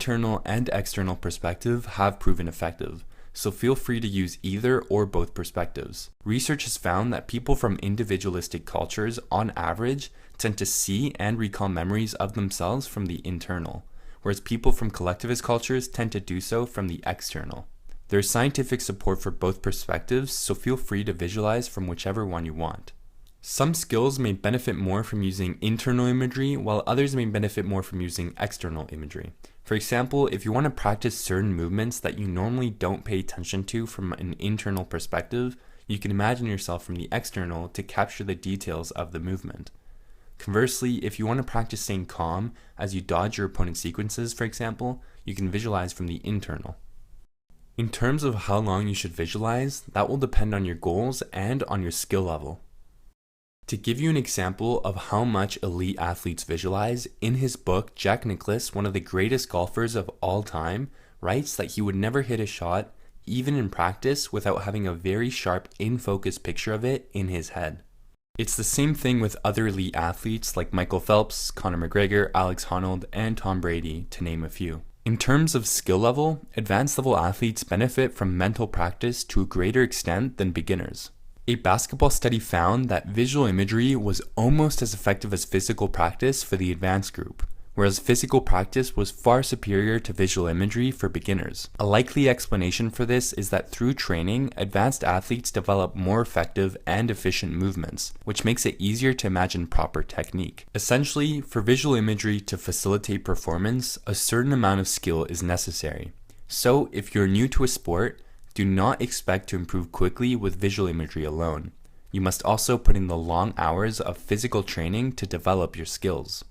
Internal and external perspective have proven effective, so feel free to use either or both perspectives. Research has found that people from individualistic cultures, on average, tend to see and recall memories of themselves from the internal, whereas people from collectivist cultures tend to do so from the external. There is scientific support for both perspectives, so feel free to visualize from whichever one you want. Some skills may benefit more from using internal imagery, while others may benefit more from using external imagery. For example, if you want to practice certain movements that you normally don't pay attention to from an internal perspective, you can imagine yourself from the external to capture the details of the movement. Conversely, if you want to practice staying calm as you dodge your opponent's sequences, for example, you can visualize from the internal. In terms of how long you should visualize, that will depend on your goals and on your skill level. To give you an example of how much elite athletes visualize, in his book, Jack Nicklaus, one of the greatest golfers of all time, writes that he would never hit a shot, even in practice, without having a very sharp, in-focus picture of it in his head. It's the same thing with other elite athletes like Michael Phelps, Conor McGregor, Alex Honnold, and Tom Brady, to name a few. In terms of skill level, advanced level athletes benefit from mental practice to a greater extent than beginners. A basketball study found that visual imagery was almost as effective as physical practice for the advanced group, whereas physical practice was far superior to visual imagery for beginners. A likely explanation for this is that through training, advanced athletes develop more effective and efficient movements, which makes it easier to imagine proper technique. Essentially, for visual imagery to facilitate performance, a certain amount of skill is necessary. So, if you're new to a sport, do not expect to improve quickly with visual imagery alone. You must also put in the long hours of physical training to develop your skills.